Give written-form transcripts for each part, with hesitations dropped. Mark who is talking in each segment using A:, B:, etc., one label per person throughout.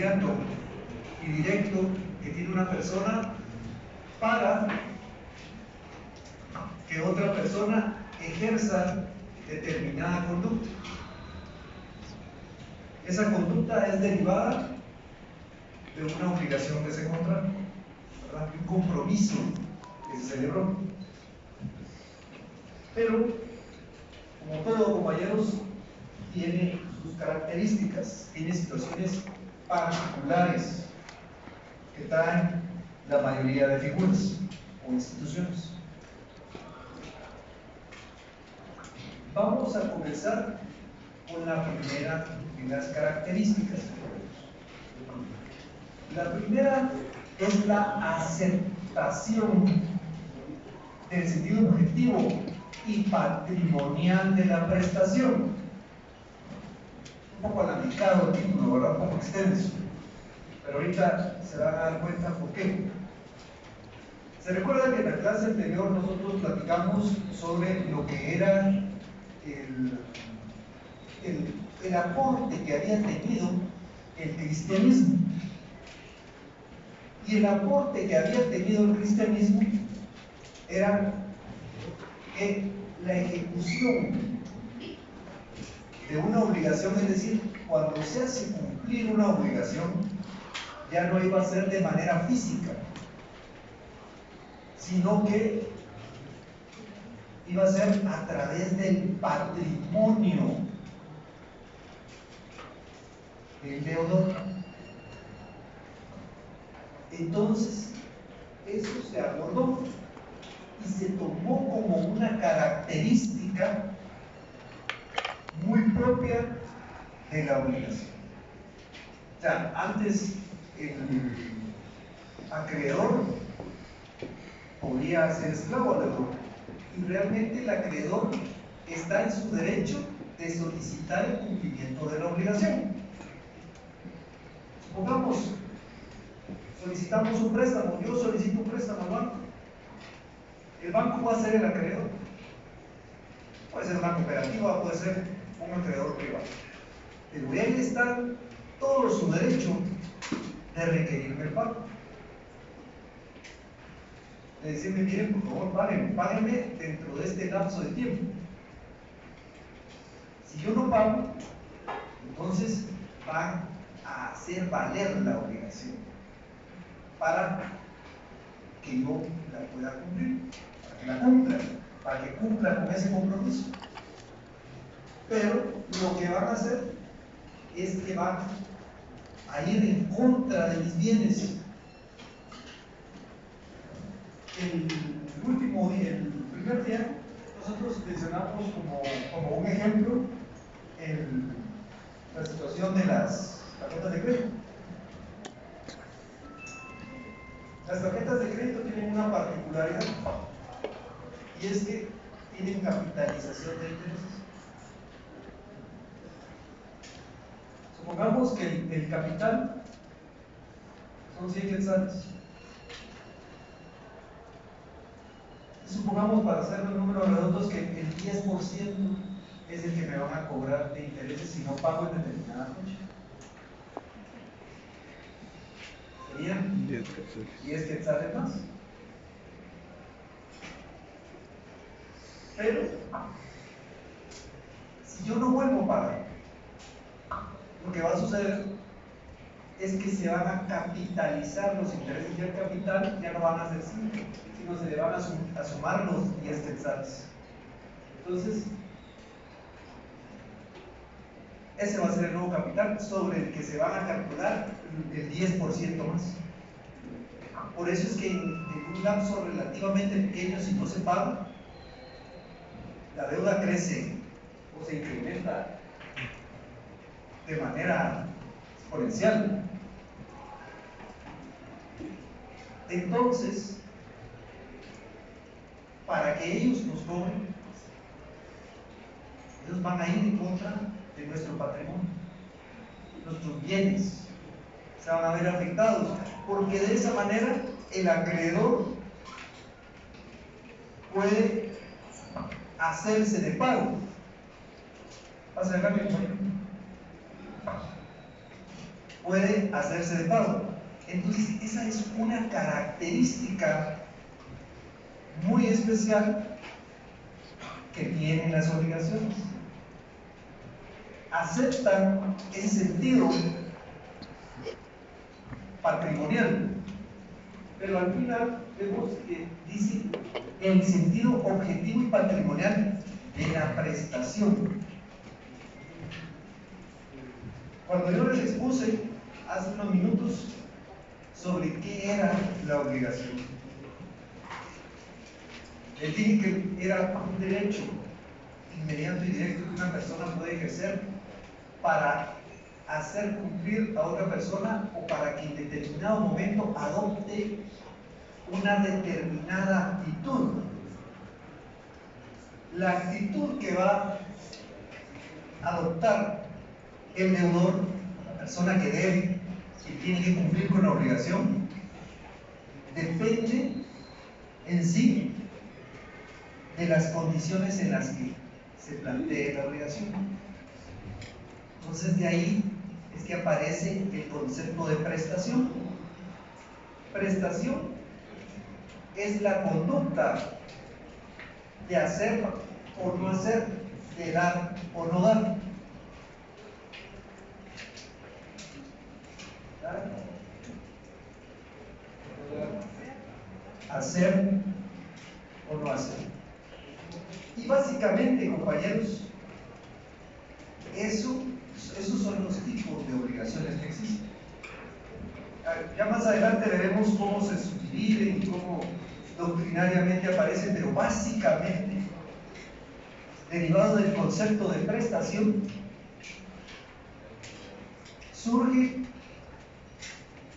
A: inmediato y directo que tiene una persona para que otra persona ejerza determinada conducta. Esa conducta es derivada de una obligación que se contrajo, ¿verdad? De un compromiso que se celebró. Pero, como todo, compañeros, tiene sus características, tiene situaciones particulares que traen la mayoría de figuras o instituciones. Vamos a comenzar con las primeras características. La primera es la aceptación del sentido objetivo y patrimonial de la prestación. Un poco alargado el título, ¿verdad? Un poco extenso, pero ahorita se van a dar cuenta por qué. Se recuerda que en la clase anterior nosotros platicamos sobre lo que era el aporte que había tenido el cristianismo. Y el aporte que había tenido el cristianismo era que la ejecución de una obligación, es decir, cuando se hace cumplir una obligación, ya no iba a ser de manera física, sino que iba a ser a través del patrimonio del deudor. Entonces, eso se abordó y se tomó como una característica muy propia de la obligación. O sea, antes el acreedor podía ser esclavo al deudor, y realmente el acreedor está en su derecho de solicitar el cumplimiento de la obligación. Supongamos, solicitamos un préstamo, yo solicito un préstamo al banco. El banco va a ser el acreedor. Puede ser una cooperativa, puede ser un acreedor privado. Pero él está todo su derecho de requerirme el pago. De decirme, miren, por favor, páguenme dentro de este lapso de tiempo. Si yo no pago, entonces van a hacer valer la obligación para que yo la pueda cumplir, para que la cumpla, para que cumpla con ese compromiso. Pero lo que van a hacer es que van a ir en contra de mis bienes. El primer día, nosotros mencionamos como un ejemplo la situación de las tarjetas de crédito. Las tarjetas de crédito tienen una particularidad, y es que tienen capitalización de intereses. Supongamos que el capital son 100 quetzales. Supongamos, para hacer los números redondos, que el 10% es el que me van a cobrar de intereses si no pago en determinada fecha. Serían 10 quetzales más. Pero, si yo no vuelvo a pagar, lo que va a suceder es que se van a capitalizar los intereses, y el capital ya no van a ser 5, sino se le van a sumar los 10 quetzales. Entonces, ese va a ser el nuevo capital sobre el que se van a calcular el 10% más. Por eso es que en un lapso relativamente pequeño, si no se paga, la deuda crece o se incrementa de manera exponencial. Entonces, para que ellos nos cobren, ellos van a ir en contra de nuestro patrimonio. Nuestros bienes se van a ver afectados, porque de esa manera el acreedor puede hacerse de pago. Pasa acá, mi compañero. puede hacerse de pago. Entonces, esa es una característica muy especial que tienen las obligaciones. Aceptan ese sentido patrimonial, pero al final vemos que dice el sentido objetivo y patrimonial de la prestación. Cuando yo les expuse hace unos minutos sobre qué era la obligación, les dije que era un derecho inmediato y directo que una persona puede ejercer para hacer cumplir a otra persona o para que en determinado momento adopte una determinada actitud. La actitud que va a adoptar el deudor, la persona que debe, que tiene que cumplir con la obligación, depende en sí de las condiciones en las que se plantee la obligación. Entonces, de ahí es que aparece el concepto de prestación. Prestación es la conducta de hacer o no hacer, de dar o no dar. Hacer o no hacer. Y básicamente, compañeros, esos son los tipos de obligaciones que existen. Ya más adelante veremos cómo se subdividen y cómo doctrinariamente aparecen, pero básicamente, derivado del concepto de prestación, surgen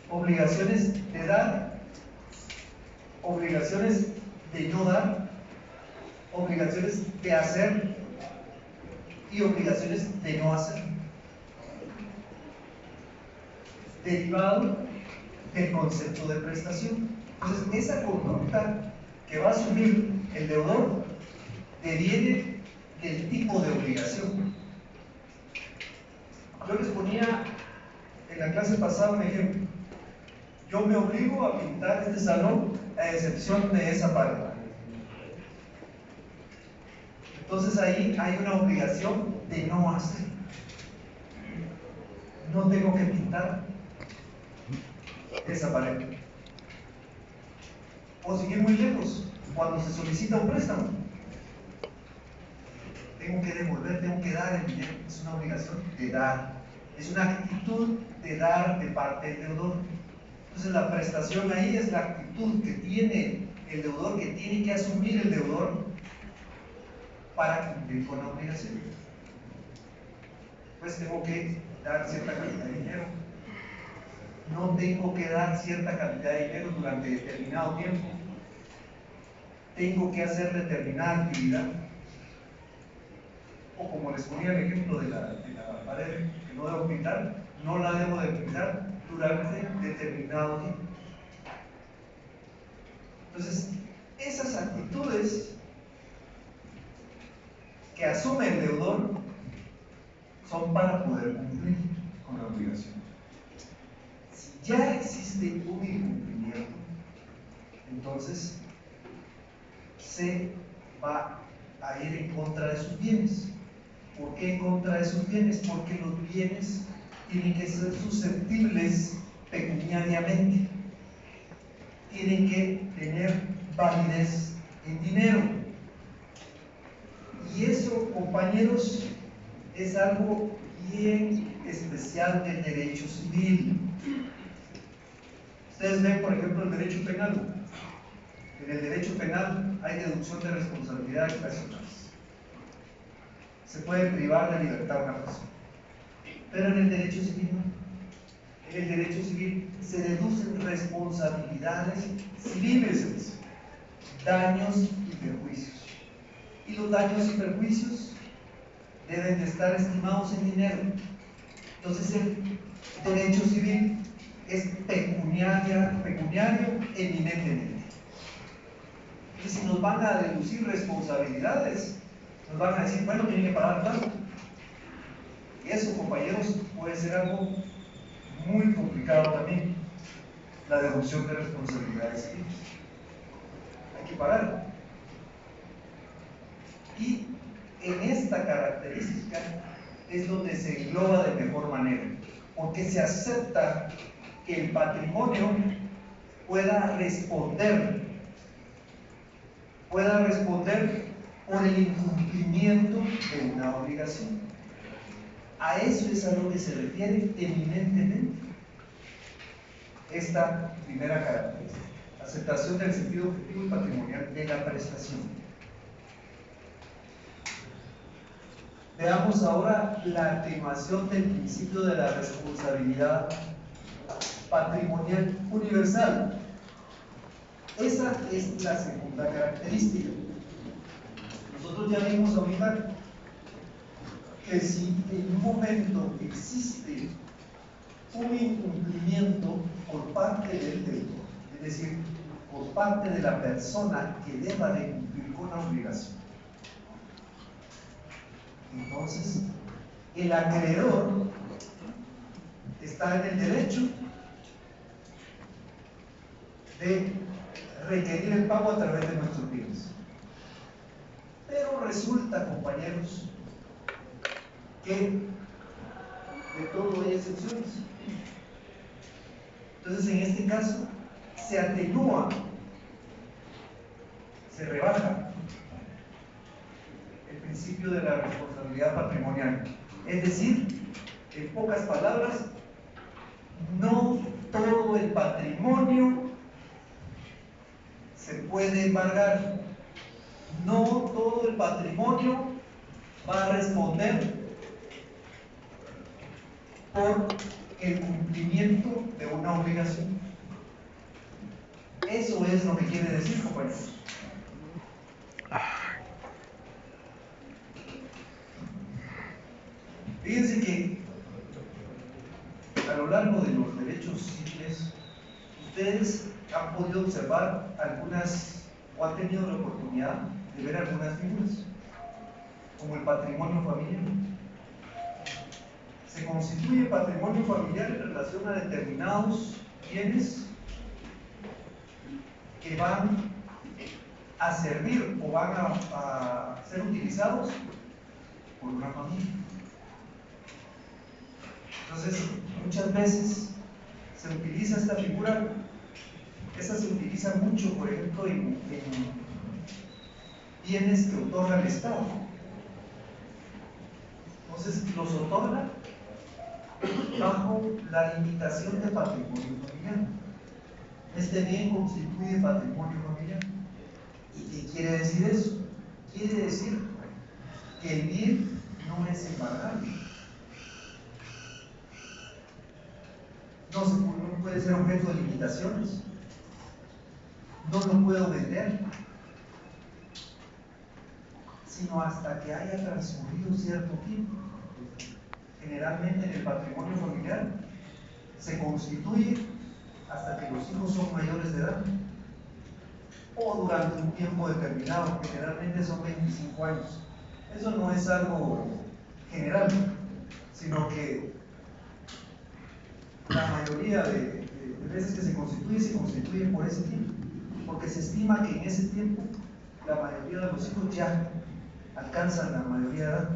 A: obligaciones de dar, obligaciones de no dar, obligaciones de hacer y obligaciones de no hacer, derivado del concepto de prestación. Entonces, esa conducta que va a asumir el deudor deviene del tipo de obligación. Yo les ponía en la clase pasada un ejemplo. Yo me obligo a pintar este salón a excepción de esa pared. Entonces ahí hay una obligación de no hacer. No tengo que pintar esa pared. O seguir muy lejos, cuando se solicita un préstamo, tengo que devolver, tengo que dar el dinero. Es una obligación de dar. Es una actitud de dar de parte del deudor. Entonces la prestación ahí es la actitud que tiene el deudor, que tiene que asumir el deudor para cumplir con la obligación. Pues tengo que dar cierta cantidad de dinero. No tengo que dar cierta cantidad de dinero durante determinado tiempo. Tengo que hacer determinada actividad. O como les ponía el ejemplo de la pared que no debo pintar, no la debo de pintar durante determinado tiempo. Entonces, esas actitudes que asume el deudor son para poder cumplir con la obligación. Si ya existe un incumplimiento, entonces se va a ir en contra de sus bienes. ¿Por qué en contra de sus bienes? Porque los bienes tienen que ser susceptibles pecuniariamente, tienen que tener validez en dinero. Y eso, compañeros, es algo bien especial del derecho civil. Ustedes ven, por ejemplo, el derecho penal. En el derecho penal hay deducción de responsabilidades personales. Se puede privar de libertad a una persona. Pero en el derecho civil no. En el derecho civil se deducen responsabilidades civiles, daños y perjuicios. Y los daños y perjuicios deben de estar estimados en dinero. Entonces el derecho civil es pecuniario eminentemente. Y si nos van a deducir responsabilidades, nos van a decir, bueno, tienen que pagar tanto. Y eso, compañeros, puede ser algo muy la deducción de responsabilidades civiles. Hay que pagar. Y en esta característica es donde se engloba de mejor manera, porque se acepta que el patrimonio pueda responder por el incumplimiento de una obligación. A eso es a lo que se refiere eminentemente esta primera característica: aceptación del sentido objetivo y patrimonial de la prestación. Veamos ahora la atenuación del principio de la responsabilidad patrimonial universal. Esa es la segunda característica. Nosotros ya vimos ahorita que si en un momento existe un incumplimiento por parte del deudor, es decir, por parte de la persona que deba de cumplir con la obligación, entonces el acreedor está en el derecho de requerir el pago a través de nuestros bienes. Pero resulta, compañeros, que de todo hay excepciones. Entonces, en este caso, se atenúa, se rebaja el principio de la responsabilidad patrimonial. Es decir, en pocas palabras, no todo el patrimonio se puede embargar, no todo el patrimonio va a responder por el cumplimiento de una obligación. Eso es lo que quiere decir, compañeros. Fíjense que a lo largo de los derechos civiles, ustedes han podido observar algunas, o han tenido la oportunidad de ver algunas figuras, como el patrimonio familiar. Se constituye patrimonio familiar en relación a determinados bienes que van a servir o van a ser utilizados por una familia. Entonces, muchas veces se utiliza esta figura. Esta se utiliza mucho, por ejemplo, en bienes que otorga el Estado. Entonces, los otorga bajo la limitación de patrimonio familiar. Este bien constituye patrimonio familiar. ¿Y qué quiere decir eso? Quiere decir que el bien no es embargable. No puede ser objeto de limitaciones. No lo puedo vender, sino hasta que haya transcurrido cierto tiempo. Generalmente en el patrimonio familiar se constituye hasta que los hijos son mayores de edad o durante un tiempo determinado, generalmente son 25 años. Eso no es algo general, sino que la mayoría de veces que se constituye por ese tiempo, porque se estima que en ese tiempo la mayoría de los hijos ya alcanzan la mayoría de edad.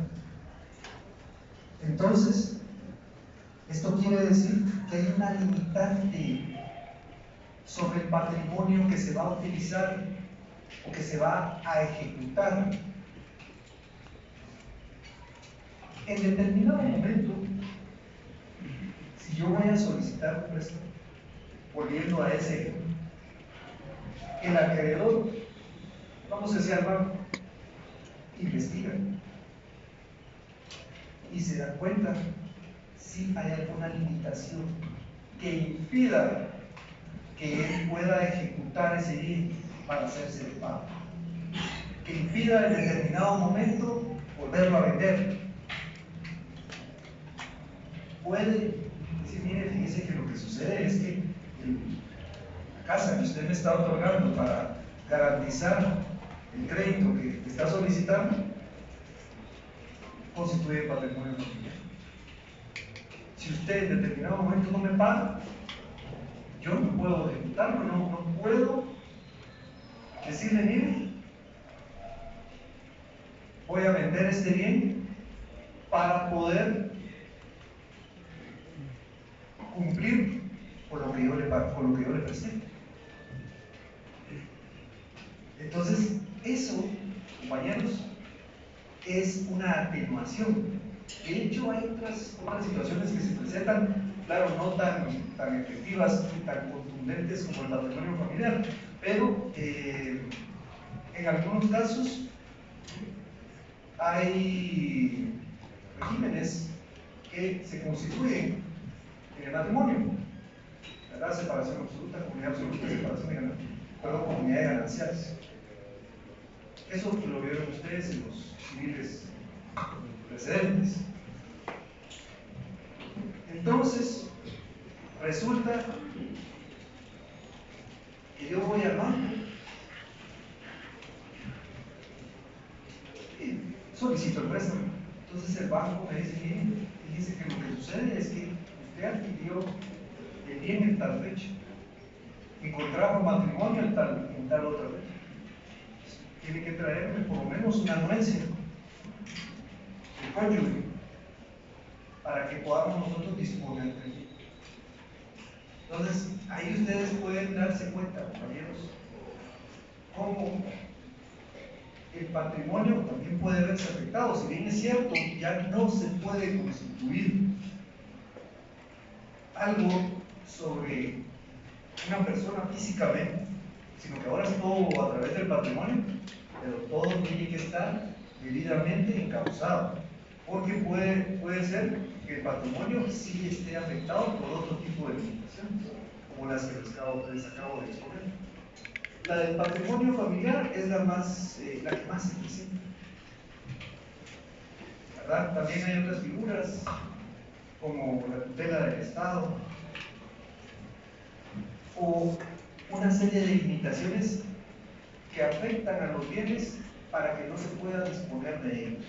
A: Entonces, esto quiere decir que hay una limitante sobre el patrimonio que se va a utilizar o que se va a ejecutar. En determinado momento, si yo voy a solicitar un préstamo, volviendo a ese ejemplo, el acreedor, vamos a decir al banco, investiga y se da cuenta si hay alguna limitación que impida que él pueda ejecutar ese bien para hacerse de pago, que impida en determinado momento volverlo a vender. Puede decir, mire, fíjese que lo que sucede es que la casa que usted me está otorgando para garantizar el crédito que está solicitando constituye patrimonio familiar. Si usted en determinado momento no me paga, yo no puedo ejecutarlo, no puedo decirle, mire, voy a vender este bien para poder cumplir con lo que yo le presté. Entonces, eso, compañeros, es una atenuación. De hecho, hay otras situaciones que se presentan, claro, no tan efectivas y tan contundentes como el patrimonio familiar, pero en algunos casos hay regímenes que se constituyen en el matrimonio, ¿verdad? Separación absoluta, comunidad absoluta, comunidad de gananciales. Eso lo vieron ustedes en los civiles precedentes. Entonces, resulta que yo voy al banco y solicito el préstamo. Entonces el banco me dice, miren, dice que lo que sucede es que usted adquirió el bien en tal fecha y contrajo matrimonio en tal otra fecha. Tiene que traerme por lo menos una anuencia de cónyuge para que podamos nosotros disponer de él. Entonces, ahí ustedes pueden darse cuenta, compañeros, cómo el patrimonio también puede verse afectado. Si bien es cierto, ya no se puede constituir algo sobre una persona físicamente, sino que ahora es todo a través del patrimonio, pero todo tiene que estar debidamente encauzado, porque puede ser que el patrimonio sí esté afectado por otro tipo de limitaciones, como las que les acabo de exponer. La del patrimonio familiar es la que más se presenta, ¿verdad? También hay otras figuras, como la tutela del Estado, o una serie de limitaciones que afectan a los bienes para que no se pueda disponer de ellos,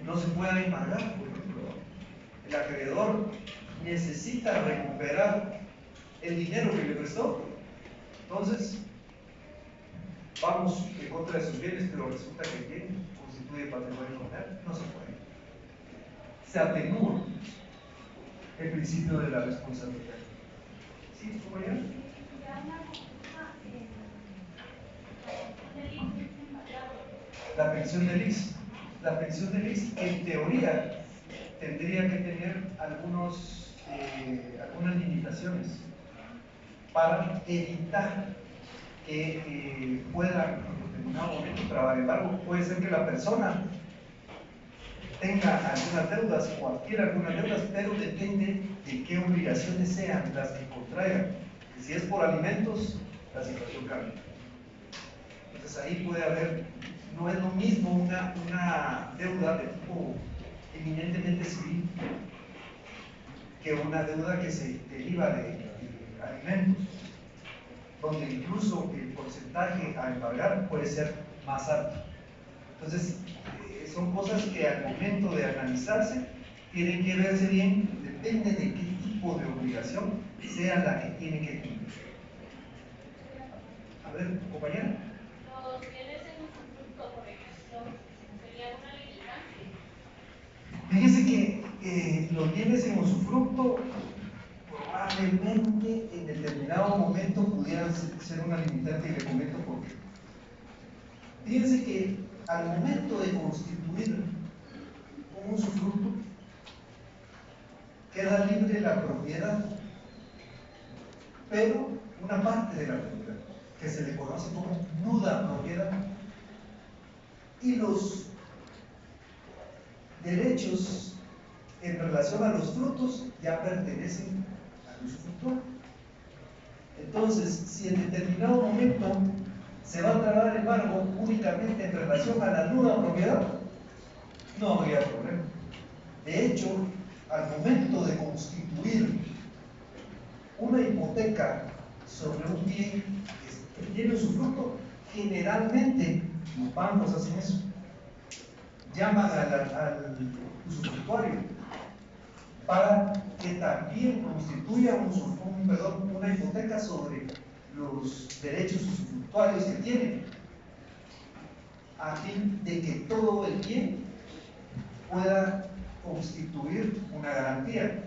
A: no se pueda embargar. Por ejemplo, el acreedor necesita recuperar el dinero que le prestó, entonces vamos en contra de sus bienes, pero resulta que el bien constituye patrimonio familiar, no se puede. Se atenúa el principio de la responsabilidad. ¿Sí, compañero? La pensión del IX. La pensión del IX, en teoría, tendría que tener algunas limitaciones para evitar que pueda en determinado momento trabar embargo. Puede ser que la persona tenga algunas deudas o adquiera algunas deudas, pero depende de qué obligaciones sean las que contraigan. Si es por alimentos, la situación cambia. Entonces ahí puede haber, no es lo mismo una deuda de tipo eminentemente civil que una deuda que se deriva de alimentos, donde incluso el porcentaje a embargar puede ser más alto. Entonces, son cosas que al momento de analizarse tienen que verse bien, depende de qué tipo de obligación sea la que tiene que cumplir. A ver, compañera.
B: Los bienes en usufructo, por ejemplo, serían una limitante.
A: Fíjese que los bienes en usufructo probablemente en determinado momento pudieran ser una limitante, y le comento por qué. Fíjense que al momento de constituir un usufructo, queda libre la propiedad, pero una parte de la propiedad, que se le conoce como nuda propiedad, y los derechos en relación a los frutos ya pertenecen al usufructuario. Entonces, si en determinado momento se va a tratar embargo únicamente en relación a la nuda propiedad, no habría problema. De hecho, al momento de constituir una hipoteca sobre un bien que tiene usufructo, generalmente los bancos hacen eso. Llaman al usufructuario para que también constituya una hipoteca sobre los derechos usufructuarios que tiene, a fin de que todo el bien pueda constituir una garantía.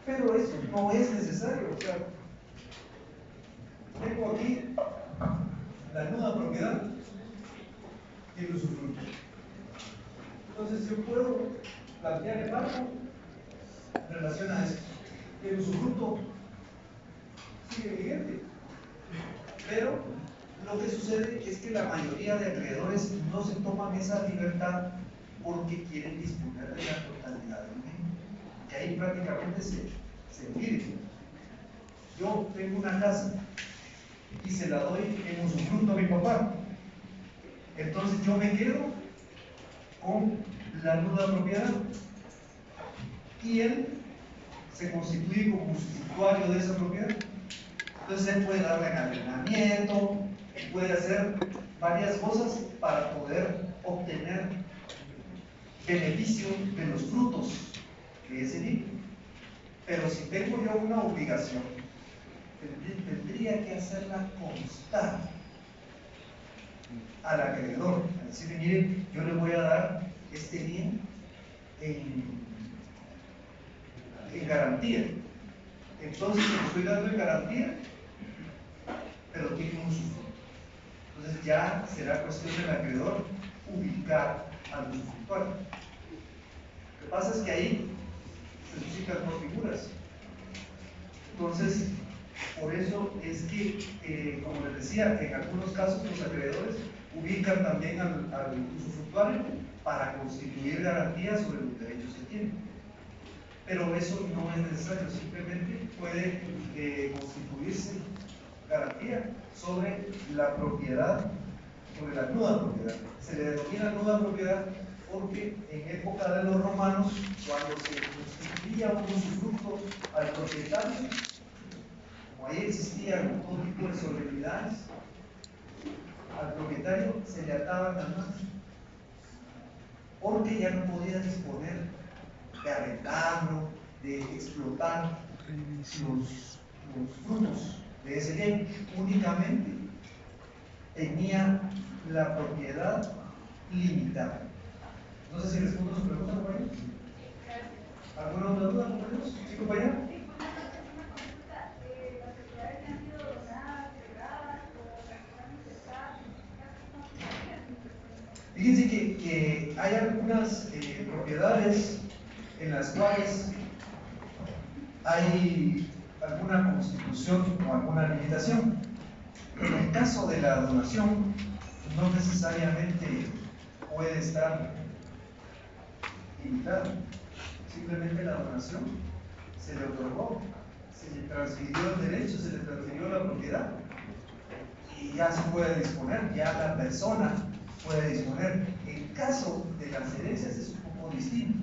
A: Pero eso no es necesario. O sea, tengo aquí la nuda propiedad y el usufructo. Entonces yo puedo plantear el marco en relación a esto. El usufructo sigue vigente, pero lo que sucede es que la mayoría de acreedores no se toman esa libertad porque quieren disponer de la totalidad del bien. Y ahí prácticamente se divide. Yo tengo una casa y se la doy en usufructo a mi papá. Entonces yo me quedo con la nuda propiedad y él se constituye como usufructuario de esa propiedad. Entonces él puede darle encadenamiento, puede hacer varias cosas para poder obtener beneficio de los frutos de ese bien. Pero si tengo yo una obligación, tendría que hacerla constar al acreedor, es decir, mire, yo le voy a dar este bien en garantía. Entonces, se lo estoy dando en garantía, pero tiene un usufructo. Entonces, ya será cuestión del acreedor ubicar al usufructuario. Lo que pasa es que ahí se suscitan dos figuras. Entonces, por eso es que, como les decía, en algunos casos los acreedores ubican también al usufructuario para constituir garantías sobre los derechos que tienen. Pero eso no es necesario, simplemente puede constituirse garantía sobre la propiedad, sobre la nuda propiedad. Se le denomina nuda propiedad porque en época de los romanos, cuando se constituía un usufructo al propietario, como ahí existían todo tipo de solemnidades, al propietario se le ataban las manos porque ya no podía disponer de arrendarlo, de explotar los frutos de ese bien. Únicamente tenía la propiedad limitada. No sé si respondo a su pregunta, compañeros. ¿Alguna otra duda, compañeros? ¿Sí, compañero? Fíjense que hay algunas propiedades en las cuales hay alguna constitución o alguna limitación. En el caso de la donación, no necesariamente puede estar limitada. Simplemente la donación se le otorgó, se le transfirió el derecho, se le transfirió la propiedad y ya se puede disponer, ya la persona puede disponer. El caso de las herencias es un poco distinto,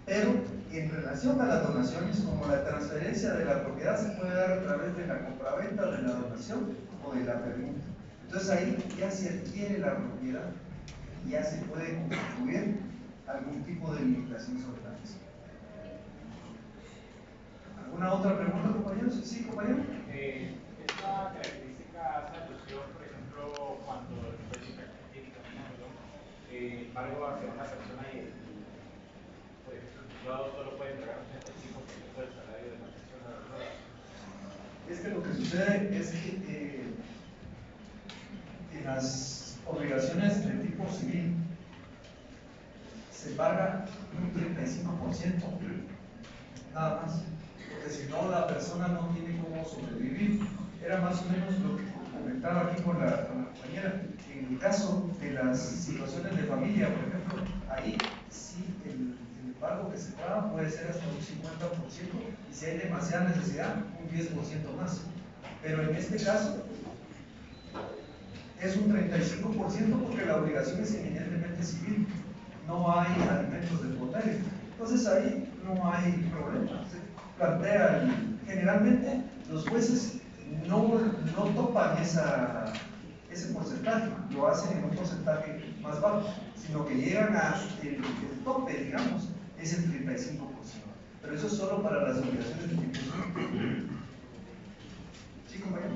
A: pero en relación a las donaciones, como la transferencia de la propiedad se puede dar a través de la compraventa, de la donación o de la permuta. Entonces ahí ya se adquiere la propiedad y ya se puede constituir algún tipo de limitación sobre la misma. ¿Alguna otra pregunta, compañeros? ¿Sí, compañero?
C: Esta característica hace alusión, por ejemplo, cuando el juez tiene embargo hacia una persona y por ejemplo, el juzgado solo puede entregar un 35% del salario de la persona, ¿verdad?
A: Es que lo que sucede es que en las obligaciones de tipo civil se paga un 35%, nada más, porque si no la persona no tiene cómo sobrevivir. Era más o menos lo que comentaba aquí con la compañera. En el caso de las situaciones de familia, por ejemplo, ahí sí el pago que se paga puede ser hasta un 50%, y si hay demasiada necesidad, un 10% más. Pero en este caso es un 35% porque la obligación es eminentemente civil, no hay alimentos de por medio. Entonces ahí no hay problema. Se plantea, generalmente los jueces no topan ese porcentaje, lo hacen en un porcentaje más bajo, sino que llegan a el tope, digamos, es el 35%. Pero eso es solo para las obligaciones de tipo superior. ¿Sí, compañero?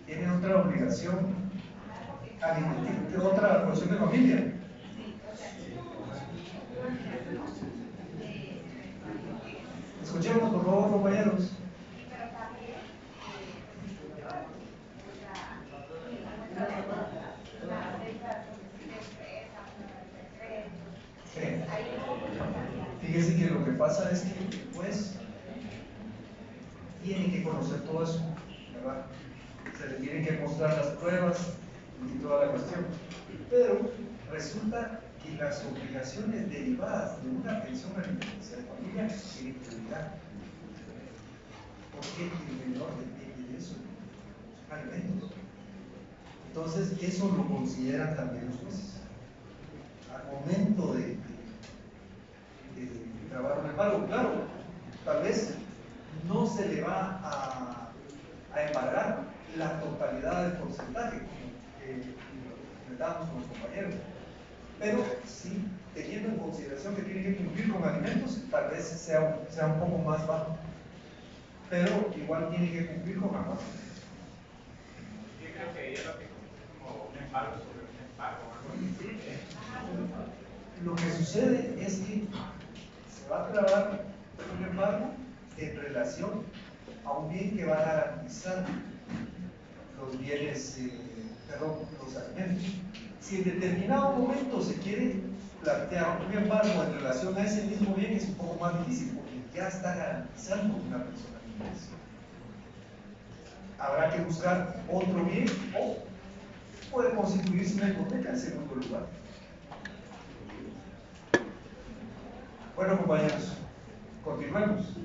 A: Tiene otra obligación alimenticia, otra porción de familia. Escuchemos, por favor, compañeros. Sí. Fíjese que lo que pasa es que, pues, tiene que conocer todo eso, ¿verdad? Se le tienen que mostrar las pruebas y toda la cuestión. Pero resulta que las obligaciones derivadas de una pensión alimenticia de familia tienen prioridad. Porque el menor depende de eso, son alimentos. Entonces, eso lo consideran también los jueces. Al momento de trabajar un embargo, claro, tal vez no se le va a embargar la totalidad del porcentaje, como comentamos con los compañeros, pero sí, teniendo en consideración que tiene que cumplir con alimentos, tal vez sea un poco más bajo, pero igual tiene que cumplir con agua.
C: Yo creo que ella lo que es como un embargo sobre un embargo o algo así.
A: Lo que sucede es que se va a trabajar un embargo en relación a un bien que va a garantizar los bienes, los alimentos. Si en determinado momento se quiere plantear un embargo en relación a ese mismo bien, es un poco más difícil porque ya está garantizando una persona alimentación. Habrá que buscar otro bien o puede constituirse una hipoteca en segundo lugar. Bueno, compañeros, continuemos.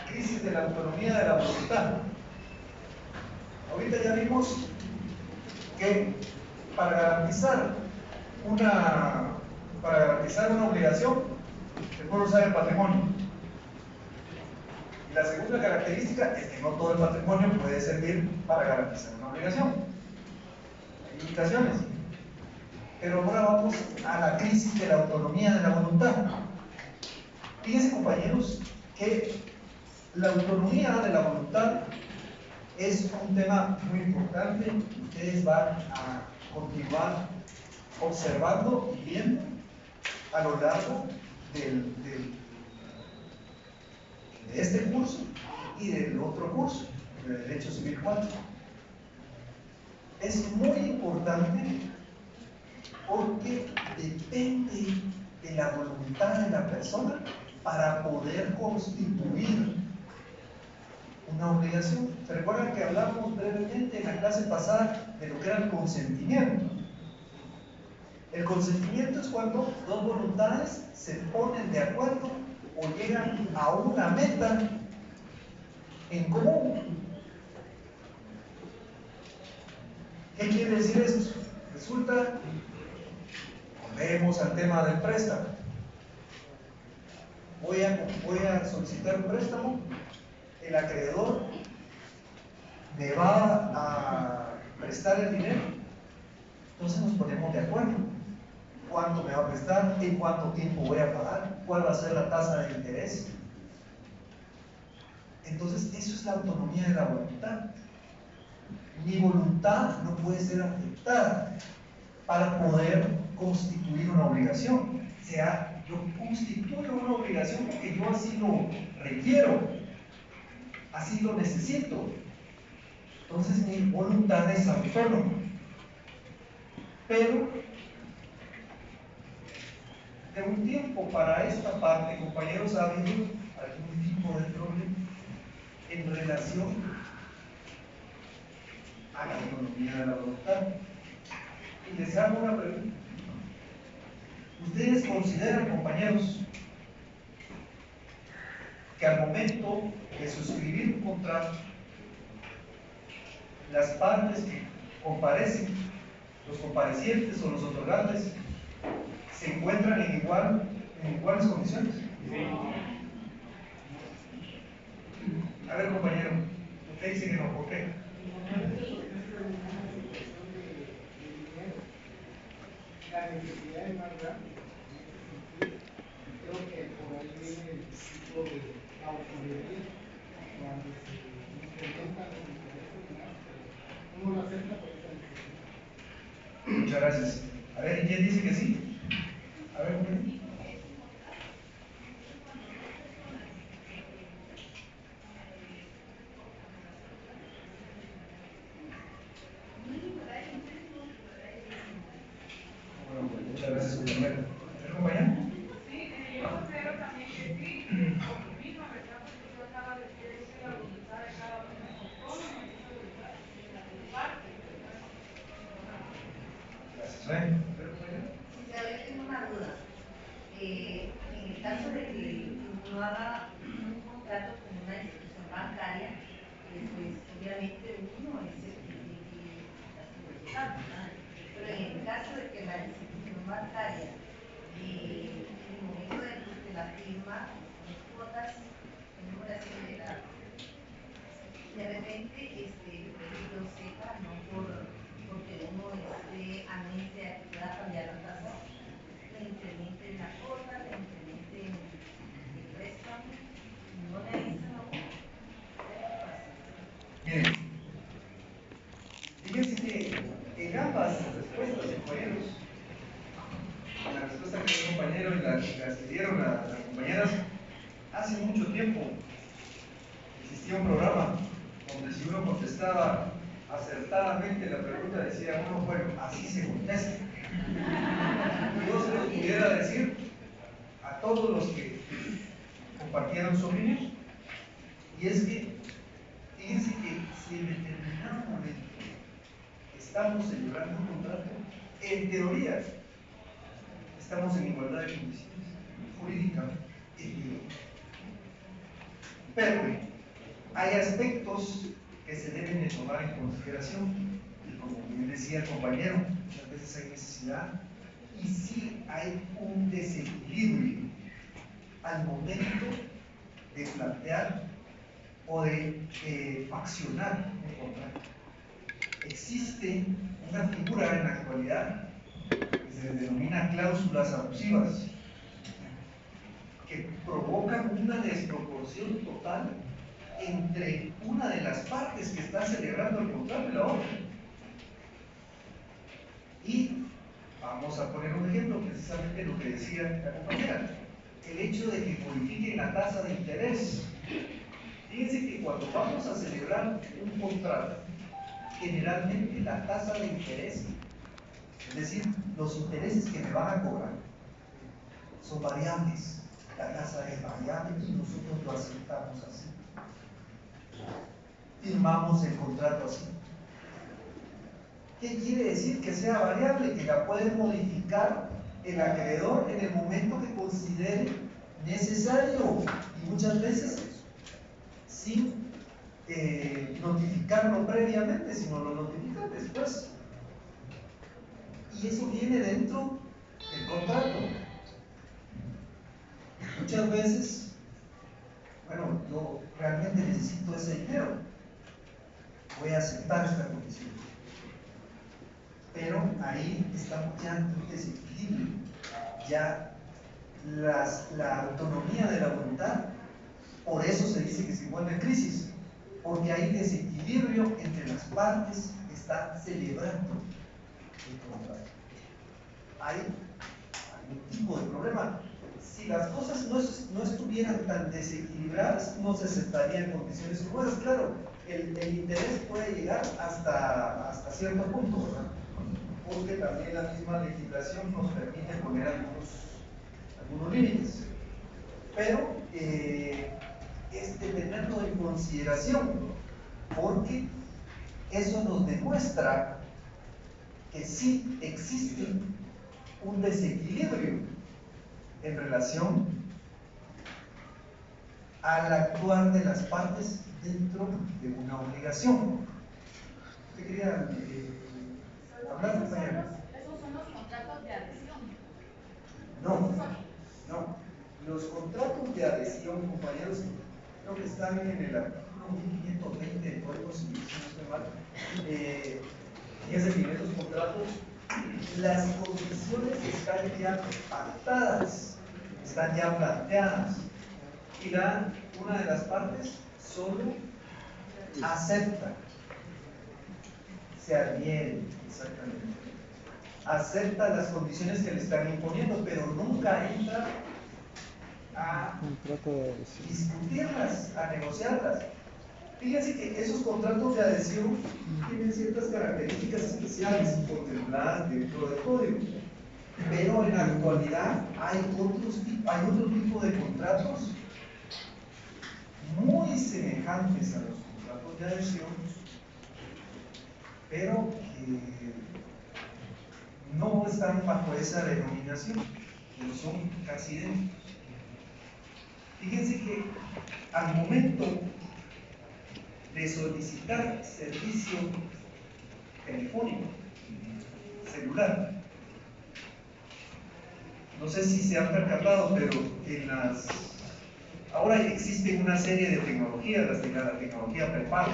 A: Crisis de la autonomía de la voluntad. Ahorita ya vimos que para garantizar una obligación, el pueblo sabe el patrimonio. Y la segunda característica es que no todo el patrimonio puede servir para garantizar una obligación. Hay limitaciones. Pero ahora vamos a la crisis de la autonomía de la voluntad. Fíjense, compañeros, que la autonomía de la voluntad es un tema muy importante. Ustedes van a continuar observando y viendo a lo largo de este curso y del otro curso, de Derecho Civil 4. Es muy importante porque depende de la voluntad de la persona para poder constituir una obligación. ¿Se recuerdan que hablamos brevemente en la clase pasada de lo que era el consentimiento? El consentimiento es cuando dos voluntades se ponen de acuerdo o llegan a una meta en común. ¿Qué quiere decir esto? Resulta, volvemos al tema del préstamo. Voy a solicitar un préstamo, el acreedor me va a prestar el dinero, entonces nos ponemos de acuerdo. ¿Cuánto me va a prestar? ¿En cuánto tiempo voy a pagar? ¿Cuál va a ser la tasa de interés? Entonces, eso es la autonomía de la voluntad. Mi voluntad no puede ser afectada para poder constituir una obligación. O sea, yo constituyo una obligación porque yo así lo requiero, así lo necesito. Entonces, mi voluntad es autónoma. Pero de un tiempo para esta parte, compañeros, ha habido algún tipo de problema en relación a la autonomía de la voluntad. Y les hago una pregunta. ¿Ustedes consideran, compañeros, que al momento de suscribir un contrato, las partes que comparecen, los comparecientes o los otorgantes, se encuentran en iguales condiciones. A ver, compañero, usted dice que no, ¿por qué?
D: La necesidad es más grande. Creo que por ahí viene el tipo de autonomía, cuando se incrementan los intereses más, uno lo acepta por esa necesidad.
A: Muchas gracias. A ver, ¿y quién dice que sí? A ver, compañero. Bueno, pues, muchas gracias, compañero. A ver, compañero.
E: Sí, yo considero también que sí, por lo mismo, ¿verdad? Porque usted acaba de decir que la voluntad de cada uno es autónoma y esa voluntad la comparte, ¿verdad?
A: Gracias. A ver, compañero.
F: Sí, pero yo tengo una duda. En el caso de que uno haga un contrato con una institución bancaria, pues obviamente uno es el que tiene que estar subordinado, ¿verdad? Pero en el caso de que la institución bancaria, en el momento de que usted la firma, las cuotas, no voy a acelerar. De repente, yo sepa, no porque uno esté a mente a que pueda cambiar la tasa, le incrementen la cuota, le incrementen el préstamo, no le avisan a uno. ¿Qué pasa?
A: Miren, fíjense que en ambas respuestas, compañeros, la respuesta que dio el compañero y las que dieron las compañeras, hace mucho tiempo existía un programa donde si uno contestaba acertadamente la pregunta, decía uno, bueno, así se contesta. Yo se lo pudiera decir a todos los que compartieron su opinión, y es que fíjense que si en determinado momento estamos celebrando un contrato, en teoría estamos en igualdad de condiciones jurídicamente, en teoría. Pero hay aspectos que se deben de tomar en consideración, y como bien decía el compañero, muchas veces hay necesidad y sí hay un desequilibrio al momento de plantear o de accionar un contrato. Existe una figura en la actualidad que se denomina cláusulas abusivas, que provocan una desproporción total entre una de las partes que está celebrando el contrato y la otra. Y vamos a poner un ejemplo, precisamente lo que decía la compañera, el hecho de que modifiquen la tasa de interés. Fíjense que cuando vamos a celebrar un contrato, generalmente la tasa de interés, es decir, los intereses que me van a cobrar, son variables. La tasa es variable y nosotros lo aceptamos así. Firmamos el contrato así. ¿Qué quiere decir que sea variable? Que la puede modificar el acreedor en el momento que considere necesario y muchas veces sin notificarlo previamente, sino lo notifican después. Y eso viene dentro del contrato. Muchas veces, bueno, yo realmente necesito ese dinero, voy a aceptar esta condición. Pero ahí estamos ya en un desequilibrio. Ya la autonomía de la voluntad, por eso se dice que se encuentra en crisis, porque hay desequilibrio entre las partes que están celebrando el contrato. Hay algún tipo de problema. Si las cosas no estuvieran tan desequilibradas, no se aceptarían condiciones iguales. Claro, el interés puede llegar hasta cierto punto, ¿verdad? Porque también la misma legislación nos permite poner algunos límites. Pero es de tenerlo en consideración, porque eso nos demuestra que sí existe un desequilibrio en relación al actuar de las partes dentro de una obligación. ¿Usted quería hablar, compañero?
B: Esos son los contratos de adhesión.
A: No, no. Los contratos de adhesión, compañeros, creo que están en el artículo 1520 del Código Civil, si no estoy mal. Fíjense que en esos contratos las condiciones están ya pactadas, están ya planteadas, y una de las partes solo acepta, se adhiere, exactamente, acepta las condiciones que le están imponiendo, pero nunca entra a discutirlas, a negociarlas. Fíjense que esos contratos de adhesión tienen ciertas características especiales contempladas dentro del código, pero en la actualidad hay otro tipo de contratos muy semejantes a los contratos de adhesión, pero que no están bajo esa denominación, pero son casi idénticos. Fíjense que al momento de solicitar servicio telefónico, celular, no sé si se han percatado, pero ahora existe una serie de tecnologías, la tecnología prepago.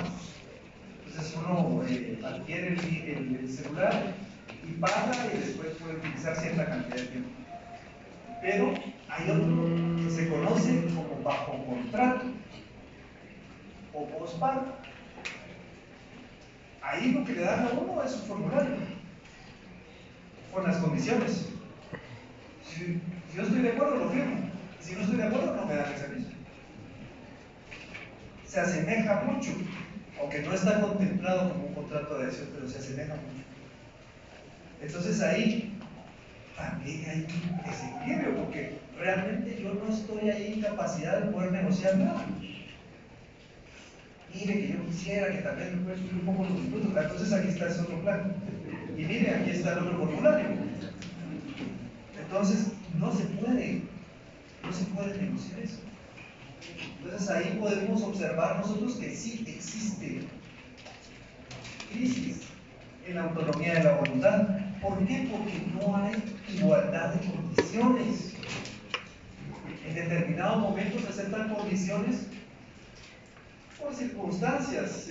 A: Entonces uno adquiere el celular y paga y después puede utilizar cierta cantidad de tiempo. Pero hay otro que se conoce como bajo contrato o postpago. Ahí lo que le dan a uno es un formulario con las condiciones. Si yo estoy de acuerdo, lo firmo. Si no estoy de acuerdo, no me dan el servicio. Se asemeja mucho, aunque no está contemplado como un contrato de adhesión, pero se asemeja mucho. Entonces ahí también hay un desequilibrio, porque realmente yo no estoy ahí en capacidad de poder negociar nada. Mire que yo quisiera que también me pueda subir un poco los minutos, entonces aquí está ese otro plan. Y mire, aquí está el otro formulario. Entonces, no se puede negociar eso. Entonces ahí podemos observar nosotros que sí existe crisis en la autonomía de la voluntad. ¿Por qué? Porque no hay igualdad de condiciones. En determinados momentos se aceptan condiciones por circunstancias.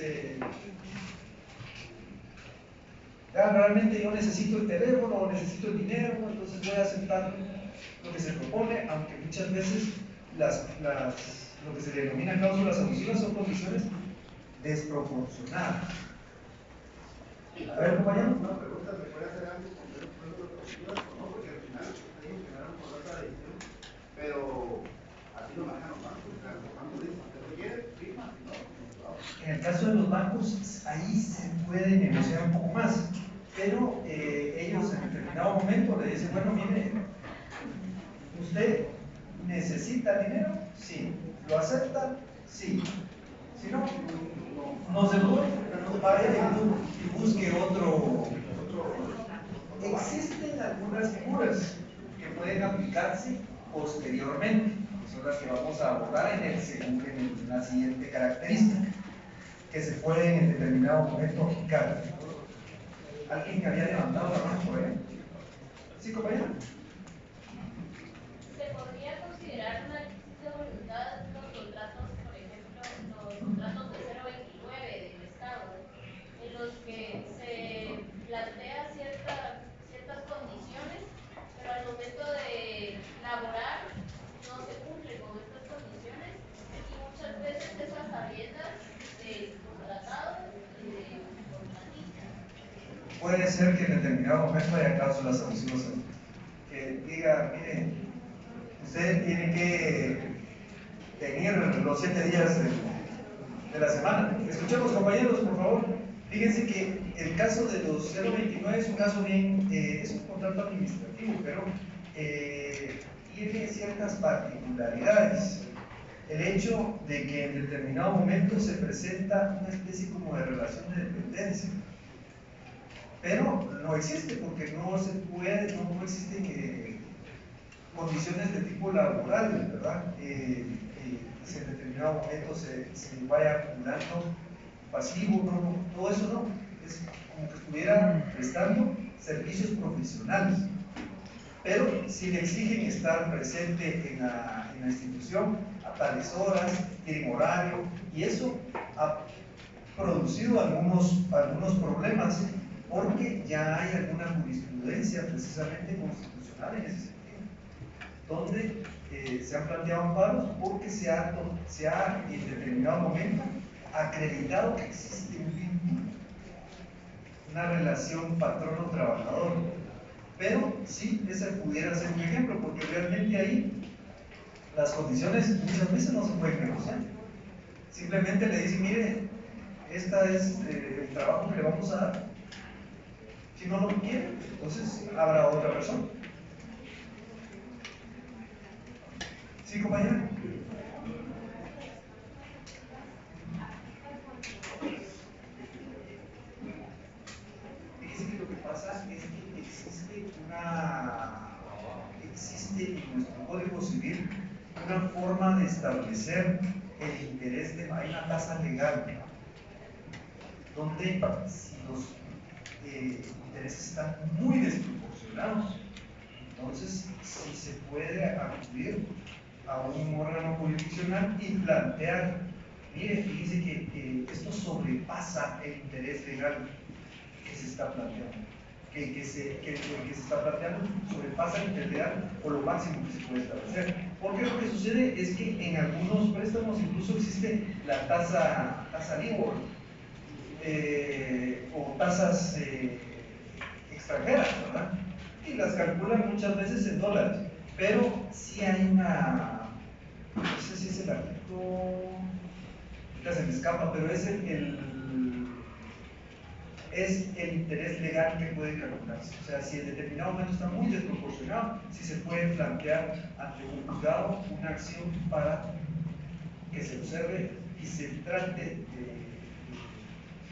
A: Realmente yo necesito el teléfono o necesito el dinero, entonces voy a aceptar lo que se propone, aunque muchas veces lo que se denomina cláusulas abusivas son condiciones desproporcionadas. A ver, compañero.
G: Una pregunta, ¿se puede hacer algo con el proceso de procedura o no? Porque al final tenemos que ganar un contrato de adhesión, pero así lo manejan los bancos. O sea, los bancos dicen, si lo quieres, firma, si no, no.
A: En el caso de los bancos, ahí se puede negociar un poco más, pero ellos en determinado momento le dicen, bueno, mire, ¿usted necesita dinero? Sí. ¿Lo acepta? Sí. Si no, no se lo doy, vaya y busque otro. Existen algunas figuras que pueden aplicarse posteriormente, que son las que vamos a abordar en la siguiente característica, que se pueden en determinado momento aplicar. ¿Alguien que había levantado la mano por ahí? ¿Sí, compañero?
B: ¿Se podría considerar una crisis de voluntad los contratos, por ejemplo, los contratos de 029 del Estado, en los que se plantea ciertas condiciones, pero al momento de laborar no se cumple con estas condiciones y muchas veces esas sabiendas del contratado y del contratista?
A: Puede ser que en determinado momento haya cláusulas abusivas que diga, mire, usted tiene que venir los 7 días de la semana. Escuchemos, compañeros, por favor. Fíjense que el caso de los 029 es un caso bien, es un contrato administrativo, pero tiene ciertas particularidades. El hecho de que en determinado momento se presenta una especie como de relación de dependencia, pero no existe porque no se puede, no existen condiciones de tipo laboral, ¿verdad? Si en determinado momento se vaya acumulando pasivo, no, todo eso no, es como que estuviera prestando servicios profesionales. pero si le exigen estar presente en la institución a tales horas, tienen horario, y eso ha producido algunos problemas, porque ya hay alguna jurisprudencia precisamente constitucional en ese sentido, donde se han planteado amparos porque se ha en determinado momento acreditado que existe un vínculo, una relación patrono-trabajador. Pero sí, ese pudiera ser un ejemplo, porque realmente ahí las condiciones muchas veces no se pueden negociar. Simplemente le dicen, mire, este es el trabajo que le vamos a dar. Si no lo quiere, entonces habrá otra persona. ¿Sí, compañero? Fíjese que lo que pasa es que existe en nuestro Código Civil una forma de establecer el interés hay una tasa legal, donde si los intereses están muy desproporcionados, entonces sí se puede acudir a un órgano jurisdiccional y plantear, mire, fíjese que esto sobrepasa el interés legal que se está planteando, que se está planteando sobrepasa el interés legal por lo máximo que se puede establecer. Porque lo que sucede es que en algunos préstamos incluso existe la tasa LIBOR o tasas extranjeras, ¿verdad? Y las calculan muchas veces en dólares, pero sí hay no sé si es el artículo, ya se me escapa, pero es el interés legal que puede calcularse. O sea, si en determinado momento está muy desproporcionado, si se puede plantear ante un juzgado una acción para que se observe y se trate de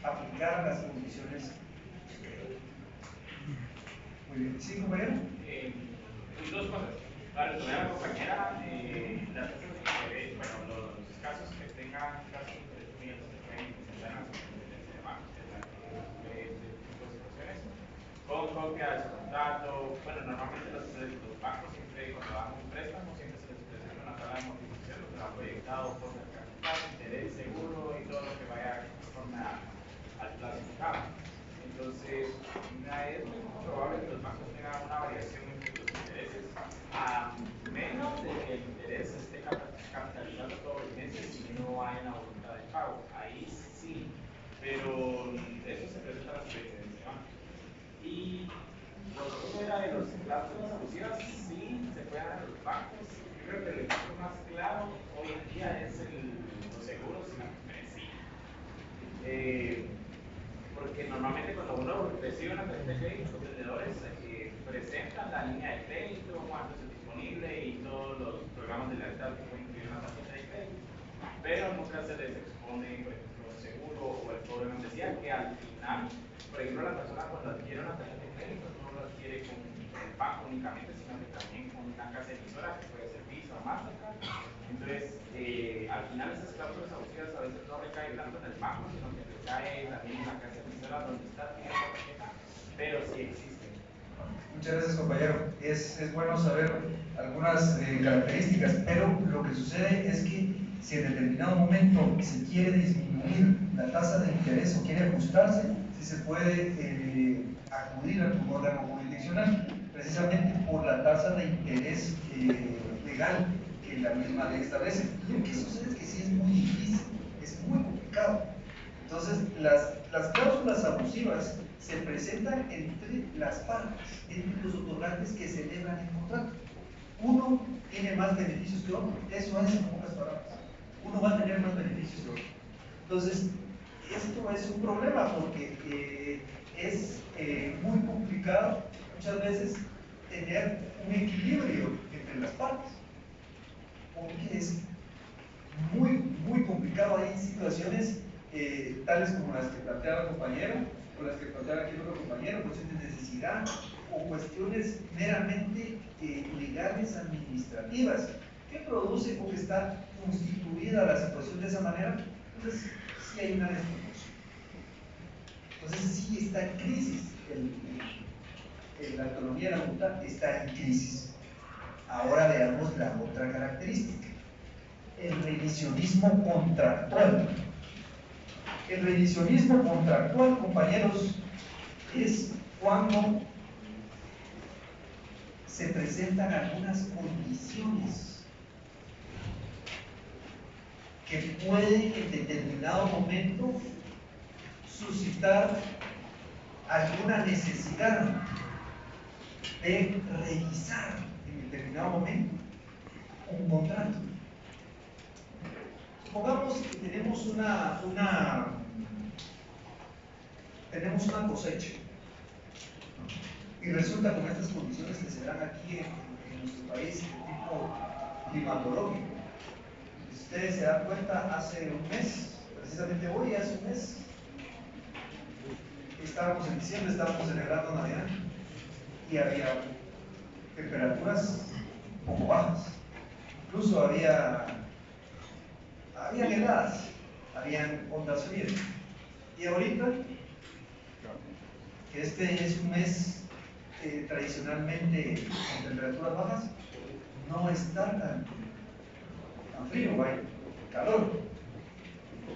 A: aplicar las condiciones. Muy bien. ¿Sí, compañero?
C: Dos cosas. Para responder a la compañera, las tasas de interés, bueno, los casos que tengan casos de interés muy altos se pueden presentar en la competencia de bancos, que es la que de situaciones, con copia de su contrato. Bueno, normalmente los bancos siempre, cuando dan un préstamo, siempre se les presenta una tabla de amortización, donde va proyectado por el capital, interés, seguro y todo lo que vaya conforme al plazo fijado. Entonces, es muy probable que los bancos tengan una variación entre los intereses, a menos de que el interés esté capitalizando todos los meses y no hay una voluntad de pago. Ahí sí, pero eso se presenta a las presidencias de bancos. Y lo que era de los cláusulas abusivas, sí se puede dar en los bancos. Yo creo que el ejemplo más claro hoy en día es los seguros y la membresía. Porque normalmente cuando uno recibe una tarjeta de crédito, los vendedores presentan la línea de crédito, cuánto es disponible y todos los programas de lealtad que pueden incluir una tarjeta de crédito, pero nunca se les expone, por ejemplo, el seguro o el cobro de membresía, que al final, por ejemplo, la persona cuando adquiere una tarjeta de crédito no lo adquiere con el banco únicamente, sino que también con una casa emisora que puede ser Visa o Mastercard. Entonces, al final esas cláusulas abusivas a veces no recaen tanto en el banco, sino que recae también en la casa emisora donde está la tarjeta, pero sí existen.
A: Muchas gracias, compañero. Es bueno saber algunas características, pero lo que sucede es que si en determinado momento se quiere disminuir la tasa de interés o quiere ajustarse, si se puede acudir a un órgano jurisdiccional, precisamente por la tasa de interés legal que la misma ley establece. Lo que sucede es que sí es muy difícil, es muy complicado. Entonces, las cláusulas abusivas se presentan entre las partes, entre los otorgantes que celebran el contrato. Uno tiene más beneficios que otro, eso es en pocas palabras. Uno va a tener más beneficios que otro. Entonces, esto es un problema porque es muy complicado muchas veces tener un equilibrio entre las partes, porque es muy complicado. Hay situaciones tales como las que plantea la compañera o las que plantea aquí el otro compañero, cuestiones de necesidad o cuestiones meramente legales administrativas que produce o que está constituida la situación de esa manera. Entonces sí hay una desproporción, entonces sí está en crisis la autonomía de la voluntad está en crisis. Ahora veamos la otra característica, el revisionismo contractual. El revisionismo contractual, compañeros, es cuando se presentan algunas condiciones que pueden en determinado momento suscitar alguna necesidad de revisar en determinado momento un contrato. Supongamos que tenemos una cosecha y resulta con estas condiciones que se dan aquí en nuestro país de tipo climatológico. Si ustedes se dan cuenta, hace un mes, precisamente hoy, hace un mes, estábamos en diciembre, estábamos celebrando Navidad y había temperaturas un poco bajas, incluso había heladas, habían ondas frías. Y ahorita, que este es un mes tradicionalmente con temperaturas bajas, no está tan frío, hay calor.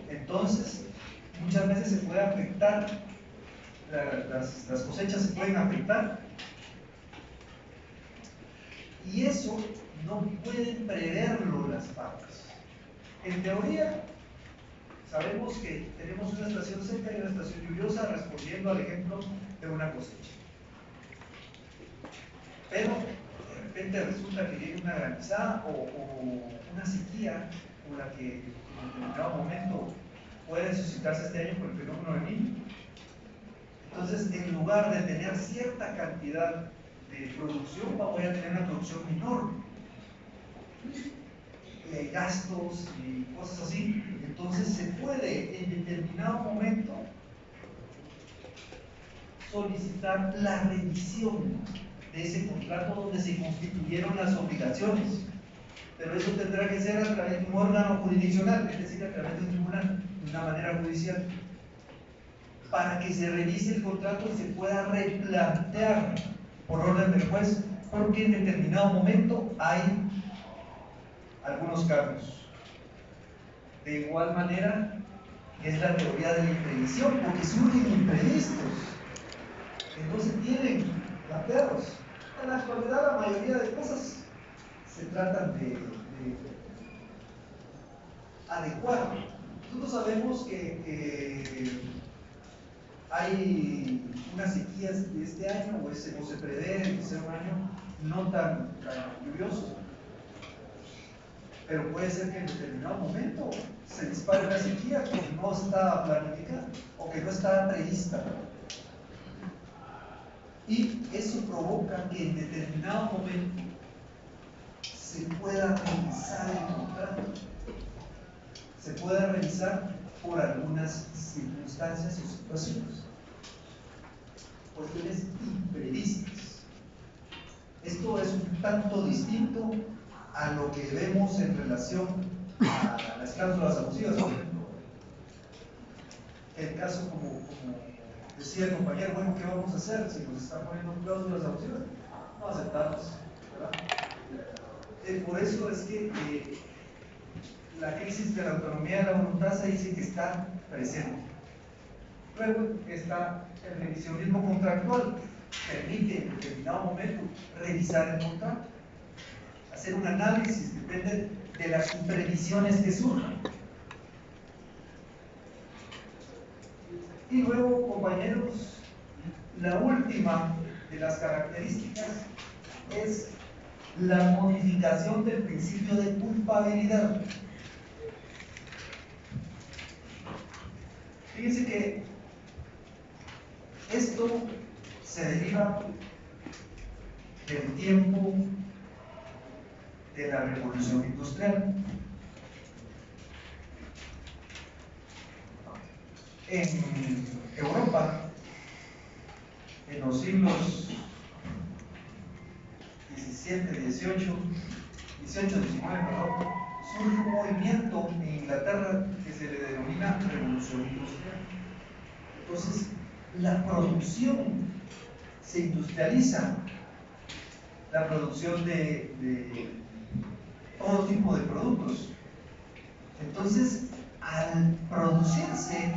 A: Entonces, muchas veces se puede afectar, las cosechas se pueden afectar, y eso no pueden preverlo las partes. En teoría, sabemos que tenemos una estación seca y una estación lluviosa, respondiendo al ejemplo de una cosecha. Pero de repente resulta que viene una granizada o una sequía, como la que en determinado momento puede suscitarse este año por el fenómeno del Niño. Entonces, en lugar de tener cierta cantidad de producción, voy a tener una producción menor. Y hay gastos y cosas así. Entonces, se puede en determinado momento solicitar la revisión de ese contrato donde se constituyeron las obligaciones. Pero eso tendrá que ser a través de un órgano jurisdiccional, es decir, a través de un tribunal, de una manera judicial, para que se revise el contrato y se pueda replantear por orden del juez, porque en determinado momento hay algunos cambios. De igual manera, es la teoría de la imprevisión, porque surgen imprevistos que no se tienen planteados. En la actualidad, la mayoría de cosas se tratan de adecuar. Nosotros sabemos que hay unas sequías de este año, o se prevé que sea un año no tan lluvioso, pero puede ser que en determinado momento se dispare una sequía que no estaba planificada o que no estaba prevista. Y eso provoca que en determinado momento se pueda revisar el contrato, se pueda revisar por algunas circunstancias o situaciones, cuestiones imprevistas. Esto es un tanto distinto a lo que vemos en relación a las cláusulas abusivas. El caso, como decía el compañero, bueno, ¿qué vamos a hacer si nos están poniendo cláusulas abusivas? No aceptamos, ¿verdad? Por eso es que la crisis de la autonomía de la voluntad se dice que está presente. Luego está el revisionismo contractual, permite en determinado momento revisar el contrato, hacer un análisis, depende de las imprevisiones que surjan. Y luego, compañeros, la última de las características es la modificación del principio de culpabilidad. Fíjense que esto se deriva del tiempo de la revolución industrial. En Europa, en los siglos XVII, XVIII, XIX, surge un movimiento en Inglaterra que se le denomina revolución industrial. Entonces, la producción se industrializa la producción de todo tipo de productos. Entonces, al producirse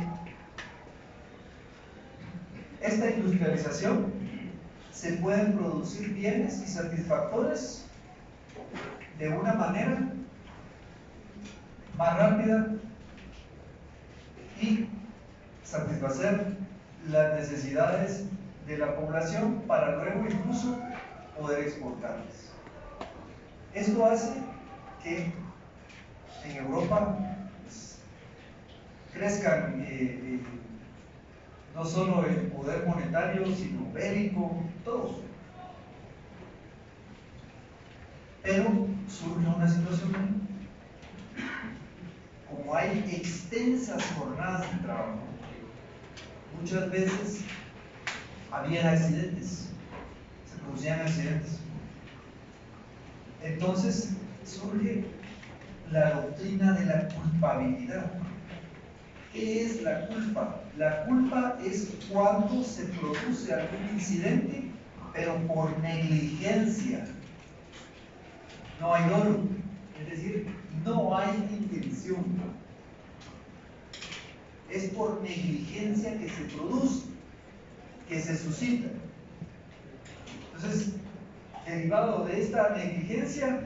A: esta industrialización, se pueden producir bienes y satisfactores de una manera más rápida y satisfacer las necesidades de la población para luego incluso poder exportarlas. Esto hace que en Europa pues, crezcan no solo el poder monetario, sino bélico, todo. Pero surge una situación, como hay extensas jornadas de trabajo, muchas veces había accidentes, se producían accidentes. Entonces surge la doctrina de la culpabilidad. ¿Qué es la culpa? La culpa es cuando se produce algún incidente, pero por negligencia. No hay dolo, es decir, no hay intención. Es por negligencia que se produce, que se suscita. Entonces, derivado de esta negligencia,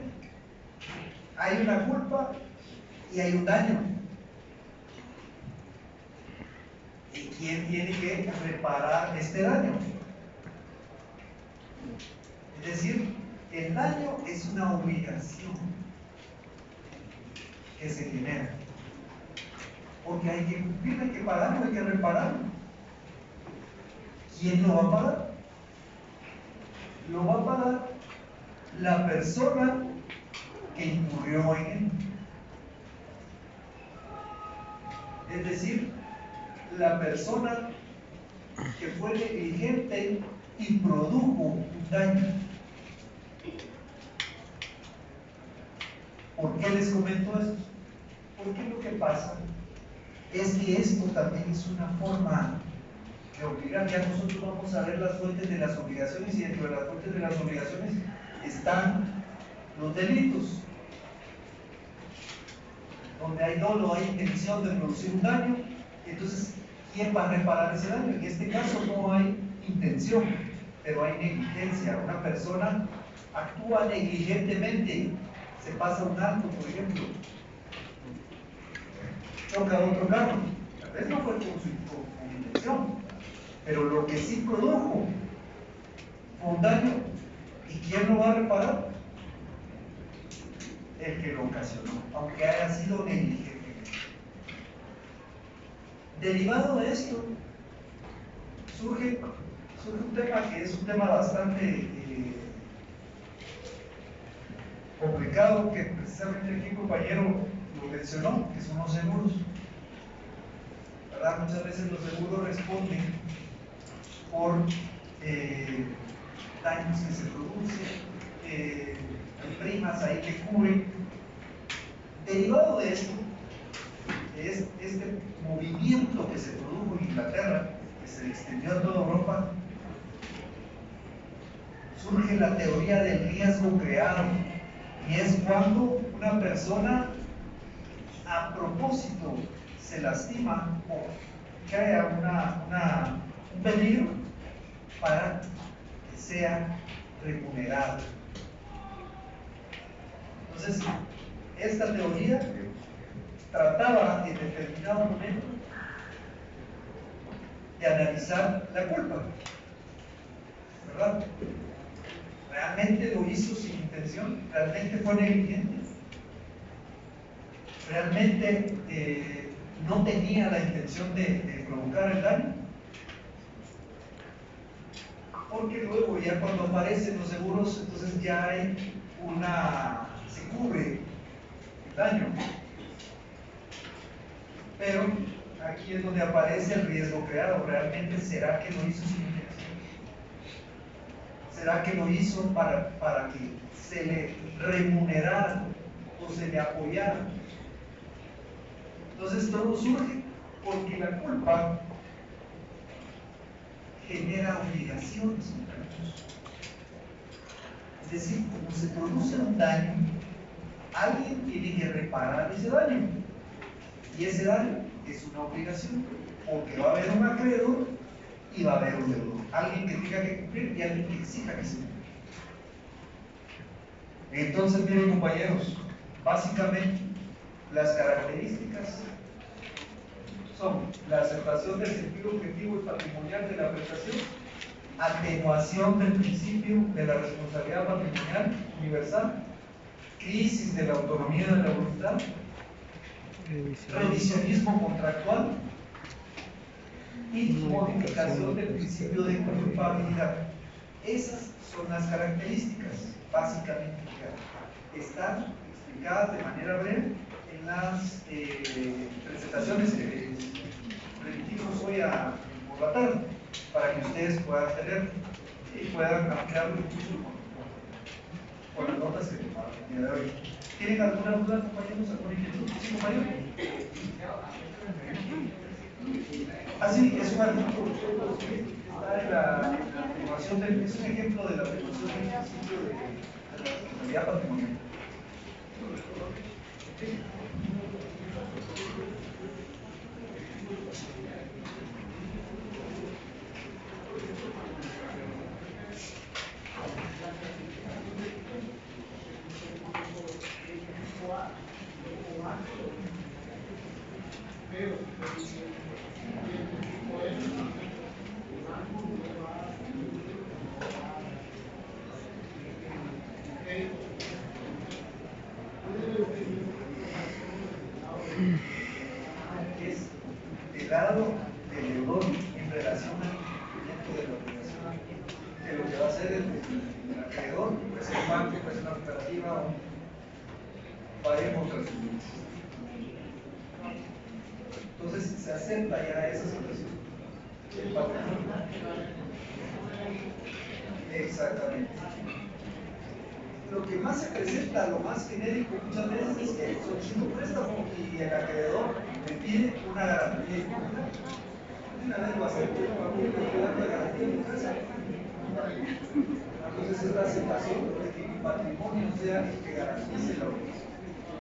A: hay una culpa y hay un daño. ¿Y quién tiene que reparar este daño? Es decir, el daño es una obligación que se genera. Porque hay que cumplir, hay que pagarlo, hay que repararlo. ¿Quién lo va a pagar? Lo va a pagar la persona que incurrió en él. Es decir, la persona que fue negligente y produjo un daño. ¿Por qué les comento esto? Porque lo que pasa es que esto también es una forma de obligar. Ya nosotros vamos a ver las fuentes de las obligaciones, y dentro de las fuentes de las obligaciones están los delitos, donde hay dolo, hay intención de producir un daño. Entonces, ¿quién va a reparar ese daño? En este caso no hay intención, pero hay negligencia. Una persona actúa negligentemente, se pasa un alto, por ejemplo, choca otro carro. Tal vez no fue con su intención, pero lo que sí produjo fue un daño. ¿Y quién lo va a reparar? El que lo ocasionó, aunque haya sido negligente. Derivado de esto, surge un tema que es un tema bastante complicado, que precisamente aquí el compañero lo mencionó, que son los seguros. ¿Verdad? Muchas veces los seguros responden por daños que se producen, primas ahí que cubren. Derivado de esto, es este movimiento que se produjo en Inglaterra, que se extendió a toda Europa, surge la teoría del riesgo creado, y es cuando una persona a propósito se lastima o crea un peligro para que sea remunerado. Entonces, esta teoría trataba en determinado momento de analizar la culpa, ¿verdad? ¿Realmente lo hizo sin intención? ¿Realmente fue negligente? ¿Realmente no tenía la intención de provocar el daño? Porque luego ya cuando aparecen los seguros, entonces ya hay se cubre el daño. Pero aquí es donde aparece el riesgo creado. ¿Realmente será que lo hizo sin intención? ¿Será que lo hizo para que se le remunerara o se le apoyara? Entonces todo surge porque la culpa genera obligaciones contra ellos. Es decir, como se produce un daño, alguien tiene que reparar ese daño. Y ese daño es una obligación, porque va a haber un acreedor y va a haber un deudor. Alguien que tenga que cumplir y alguien que exija que se cumpla. Entonces, miren compañeros, básicamente las características son la aceptación del sentido objetivo y patrimonial de la prestación, atenuación del principio de la responsabilidad patrimonial universal, crisis de la autonomía de la voluntad, revisionismo contractual y modificación del principio de culpabilidad. Esas son las características, básicamente, que están explicadas de manera breve en las presentaciones que les remitimos hoy por la tarde, para que ustedes puedan tener y puedan ampliarlo incluso con las notas que tomaron el día de hoy. ¿Tienen alguna duda, compañeros? ¿Alguna inquietud? ¿Sí, compañero? Así es un artículo que está en la atenuación del, es un ejemplo de la atenuación del principio de la responsabilidad patrimonial. ¿Sí? Es el lado del deudor en relación al cumplimiento de la obligación de lo que va a ser el acreedor, puede ser un banco, puede ser una cooperativa o varias otras. Entonces se acepta ya esa situación. El patrimonio. Exactamente. Lo que más se presenta, lo más genérico muchas veces es que solicito un préstamo y el acreedor me pide una garantía hipotecaria. Una vez lo acepto, yo voy a dar la garantía de mi casa. Entonces es la aceptación de que mi patrimonio sea el que garantice la obligación.